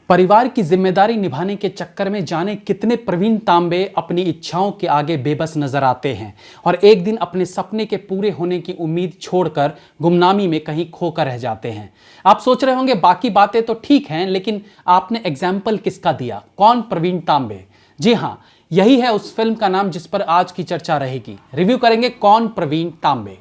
परिवार की जिम्मेदारी निभाने के चक्कर में जाने कितने प्रवीण तांबे अपनी इच्छाओं के आगे बेबस नजर आते हैं और एक दिन अपने सपने के पूरे होने की उम्मीद छोड़कर गुमनामी में कहीं खोकर रह जाते हैं। आप सोच रहे होंगे बाकी बातें तो ठीक हैं, लेकिन आपने एग्जाम्पल किसका दिया? कौन प्रवीण तांबे? जी हाँ, यही है उस फिल्म का नाम जिस पर आज की चर्चा रहेगी। रिव्यू करेंगे कौन प्रवीण तांबे।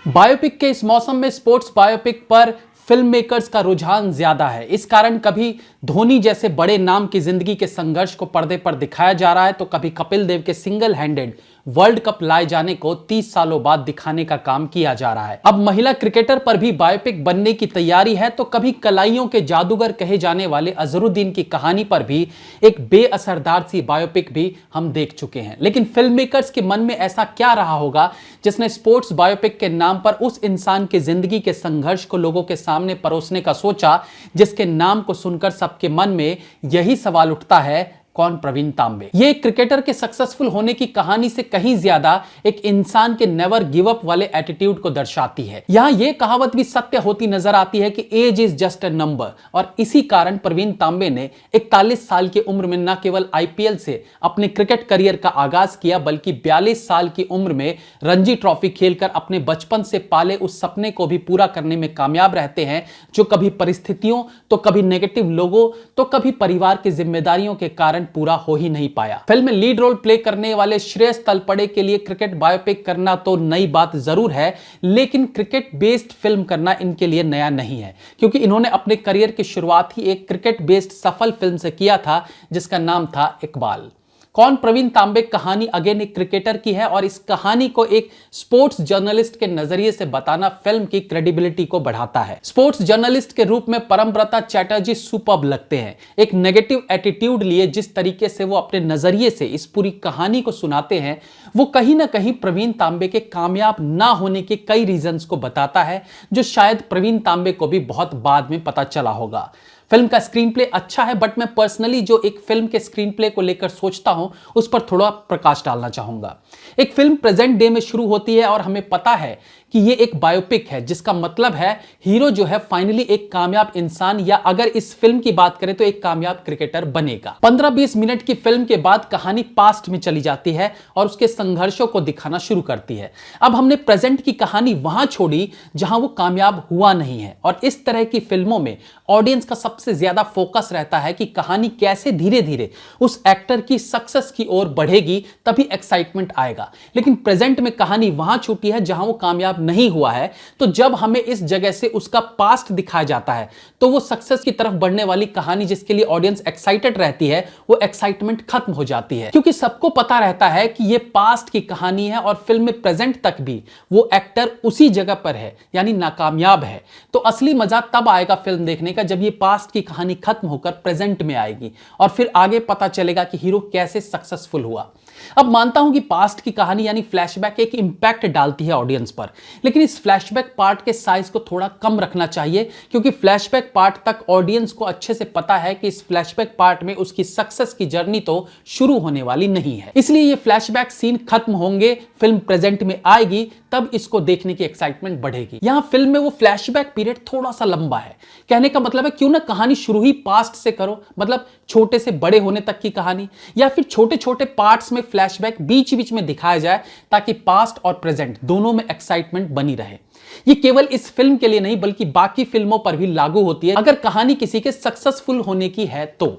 बायोपिक के इस मौसम में स्पोर्ट्स बायोपिक पर फिल्म मेकर्स का रुझान ज्यादा है। इस कारण कभी धोनी जैसे बड़े नाम की जिंदगी के संघर्ष को पर्दे पर दिखाया जा रहा है, तो कभी कपिल देव के सिंगल हैंडेड वर्ल्ड कप लाए जाने को 30 सालों बाद दिखाने का काम किया जा रहा है। अब महिला क्रिकेटर पर भी बायोपिक बनने की तैयारी है, तो कभी कलाइयों के जादूगर कहे जाने वाले अजहरुद्दीन की कहानी पर भी एक बेअसरदार सी बायोपिक भी हम देख चुके हैं। लेकिन फिल्म मेकर्स के मन में ऐसा क्या रहा होगा जिसने स्पोर्ट्स बायोपिक के नाम पर उस इंसान की जिंदगी के संघर्ष को लोगों के सामने परोसने का सोचा, जिसके नाम को सुनकर सबके मन में यही सवाल उठता है, कौन प्रवीण तांबे? ये एक क्रिकेटर के सक्सेसफुल होने की कहानी से कहीं ज्यादा एक इंसान के नेवर गिव अप वाले एटीट्यूड को दर्शाती है। यहां ये कहावत भी सत्य होती नजर आती है कि age is just a number, और इसी कारण प्रवीण तांबे ने 41 साल की उम्र में न केवल आईपीएल से अपने क्रिकेट करियर का आगाज किया, बल्कि 42 साल की उम्र में रणजी ट्रॉफी खेलकर अपने बचपन से पाले उस सपने को भी पूरा करने में कामयाब रहते हैं, जो कभी परिस्थितियों, तो कभी नेगेटिव लोगों, तो कभी परिवार की जिम्मेदारियों के कारण पूरा हो ही नहीं पाया। फिल्म में लीड रोल प्ले करने वाले श्रेयस तलपड़े के लिए क्रिकेट बायोपिक करना तो नई बात जरूर है, लेकिन क्रिकेट बेस्ड फिल्म करना इनके लिए नया नहीं है, क्योंकि इन्होंने अपने करियर की शुरुआत ही एक क्रिकेट बेस्ड सफल फिल्म से किया था, जिसका नाम था इकबाल। कौन प्रवीण तांबे कहानी अगेन एक क्रिकेटर की है, और इस कहानी को एक स्पोर्ट्स जर्नलिस्ट के नजरिए से बताना फिल्म की क्रेडिबिलिटी को बढ़ाता है। स्पोर्ट्स जर्नलिस्ट के रूप में परमब्रता चैटर्जी सुपर्ब लगते हैं। एक नेगेटिव एटीट्यूड लिए जिस तरीके से वो अपने नजरिए से इस पूरी कहानी को सुनाते हैं, वो कहीं ना कहीं प्रवीण तांबे के कामयाब ना होने के कई रीजंस को बताता है, जो शायद प्रवीण तांबे को भी बहुत बाद में पता चला होगा। फिल्म का स्क्रीन प्ले अच्छा है, बट मैं पर्सनली जो एक फिल्म के स्क्रीन प्ले को लेकर सोचता हूं, उस पर थोड़ा प्रकाश डालना चाहूंगा। एक फिल्म प्रेजेंट डे में शुरू होती है और हमें पता है कि ये एक बायोपिक है, जिसका मतलब है हीरो जो है फाइनली एक कामयाब इंसान, या अगर इस फिल्म की बात करें तो एक कामयाब क्रिकेटर बनेगा। 15-20 मिनट की फिल्म के बाद कहानी पास्ट में चली जाती है और उसके संघर्षों को दिखाना शुरू करती है। अब हमने प्रेजेंट की कहानी वहां छोड़ी जहां वो कामयाब हुआ नहीं है, और इस तरह की फिल्मों में ऑडियंस का सबसे ज्यादा फोकस रहता है कि कहानी कैसे धीरे धीरे उस एक्टर की सक्सेस की ओर बढ़ेगी, तभी एक्साइटमेंट आएगा। लेकिन प्रेजेंट में कहानी वहां छूटी है जहां वो कामयाब नहीं हुआ है, तो जब हमें इस जगह से उसका पास्ट दिखाया जाता है, तो वो सक्सेस की तरफ बढ़ने वाली कहानी जिसके लिए ऑडियंस एक्साइटेड रहती है, वो एक्साइटमेंट खत्म हो जाती है, क्योंकि सबको पता रहता है कि ये पास्ट की कहानी है और फिल्म में प्रेजेंट तक भी वो एक्टर उसी जगह पर है, यानी नाकामयाब है। तो असली मजा तब आएगा फिल्म देखने का जब ये पास्ट की कहानी खत्म होकर प्रेजेंट में आएगी, और फिर आगे पता चलेगा कि हीरो कैसे सक्सेसफुल हुआ। अब मानता हूं कि पास्ट की कहानी यानी फ्लैशबैक एक इंपैक्ट डालती है ऑडियंस पर, लेकिन इस फ्लैशबैक पार्ट के साइज को थोड़ा कम रखना चाहिए, क्योंकि फ्लैशबैक पार्ट तक ऑडियंस को अच्छे से पता है कि इस फ्लैशबैक पार्ट में उसकी सक्सेस की जर्नी तो शुरू होने वाली नहीं है। इसलिए ये फ्लैशबैक सीन खत्म होंगे, फिल्म प्रेजेंट में आएगी, तब इसको देखने की एक्साइटमेंट बढ़ेगी। यहां फिल्म में वो फ्लैशबैक पीरियड थोड़ा सा लंबा है। कहने का मतलब है, क्यों ना कहानी शुरू ही पास्ट से करो, मतलब छोटे से बड़े होने तक की कहानी, या फिर छोटे छोटे पार्ट्स में फ्लैशबैक बीच बीच में दिखाया जाए, ताकि पास्ट और प्रेजेंट दोनों में एक्साइटमेंट बनी रहे। ये केवल इस फिल्म के लिए नहीं, बल्कि बाकी फिल्मों पर भी लागू होती है अगर कहानी किसी के सक्सेसफुल होने की है तो।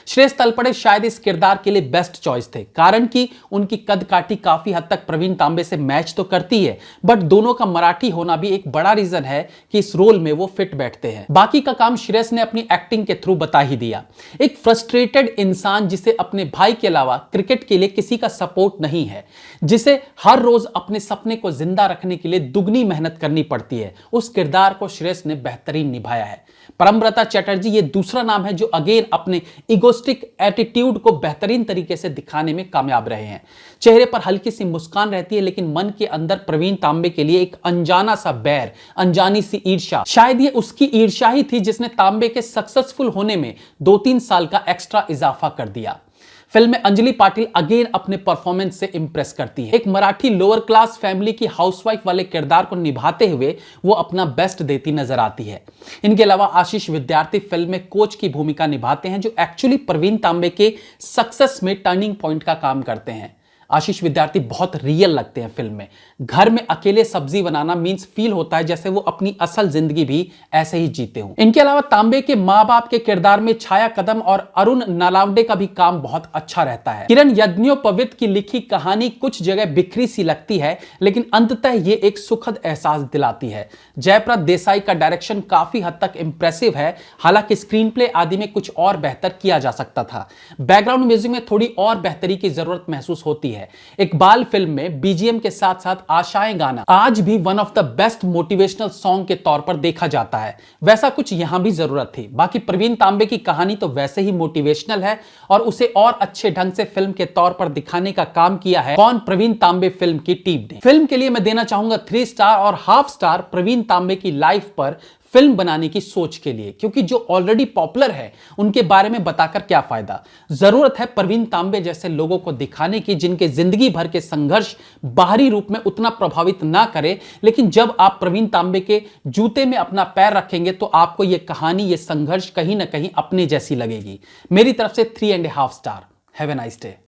श्रेयस तलपड़े शायद इस किरदार के लिए बेस्ट चॉइस थे, कारण कि उनकी कद काठी काफी हद तक प्रवीण तांबे से मैच तो करती है, बट दोनों का मराठी होना भी एक बड़ा रीजन है कि इस रोल में वो फिट बैठते हैं। बाकी का काम श्रेयस ने अपनी एक्टिंग के थ्रू बता ही दिया। एक फ्रस्ट्रेटेड इंसान जिसे अपने भाई के अलावा क्रिकेट के लिए किसी का सपोर्ट नहीं है, जिसे हर रोज अपने सपने को जिंदा रखने के लिए दुगनी मेहनत करनी पड़ती है, उस किरदार को श्रेयस ने बेहतरीन निभाया है। परमब्रता चैटर्जी ये दूसरा नाम है जो अगेन अपने इगोस्टिक एटीट्यूड को बेहतरीन तरीके से दिखाने में कामयाब रहे हैं। चेहरे पर हल्की सी मुस्कान रहती है, लेकिन मन के अंदर प्रवीण तांबे के लिए एक अनजाना सा बैर, अनजानी सी ईर्ष्या। शायद ये उसकी ईर्ष्या ही थी जिसने तांबे के सक्सेसफुल होने में 2-3 साल का एक्स्ट्रा इजाफा कर दिया। फिल्म में अंजलि पाटिल अगेन अपने परफॉर्मेंस से इंप्रेस करती है। एक मराठी लोअर क्लास फैमिली की हाउसवाइफ वाले किरदार को निभाते हुए वो अपना बेस्ट देती नजर आती है। इनके अलावा आशीष विद्यार्थी फिल्म में कोच की भूमिका निभाते हैं, जो एक्चुअली प्रवीण तांबे के सक्सेस में टर्निंग पॉइंट का काम करते हैं। आशीष विद्यार्थी बहुत रियल लगते हैं फिल्म में। घर में अकेले सब्जी बनाना मींस फील होता है जैसे वो अपनी असल जिंदगी भी ऐसे ही जीते हों। इनके अलावा तांबे के माँ बाप के किरदार में छाया कदम और अरुण नालावडे का भी काम बहुत अच्छा रहता है। किरण यज्ञोपवीत की लिखी कहानी कुछ जगह बिखरी सी लगती है, लेकिन अंततः ये एक सुखद एहसास दिलाती है। जयप्रद देसाई का डायरेक्शन काफी हद तक इंप्रेसिव है, हालांकि स्क्रीन प्ले आदि में कुछ और बेहतर किया जा सकता था। बैकग्राउंड म्यूजिक में थोड़ी और बेहतरी की जरूरत महसूस होती है। एक बाल फिल्म में बीजीएम के साथ साथ आशाएं गाना आज भी one of the best motivational song के तौर पर देखा जाता है। वैसा कुछ यहां भी जरूरत थी। बाकी प्रवीण तांबे की कहानी तो वैसे ही मोटिवेशनल है और उसे और अच्छे ढंग से फिल्म के तौर पर दिखाने का काम किया है कौन, प्रवीण तांबे फिल्म की टीम ने। फिल्म के लिए मैं देना चाहूंगा 3 स्टार और हाफ स्टार प्रवीण तांबे की लाइफ पर फिल्म बनाने की सोच के लिए, क्योंकि जो ऑलरेडी पॉपुलर है उनके बारे में बताकर क्या फायदा। जरूरत है प्रवीण तांबे जैसे लोगों को दिखाने की जिनके जिंदगी भर के संघर्ष बाहरी रूप में उतना प्रभावित ना करे, लेकिन जब आप प्रवीण तांबे के जूते में अपना पैर रखेंगे तो आपको यह कहानी, यह संघर्ष कहीं ना कहीं अपने जैसी लगेगी। मेरी तरफ से 3.5 star. Have a nice day.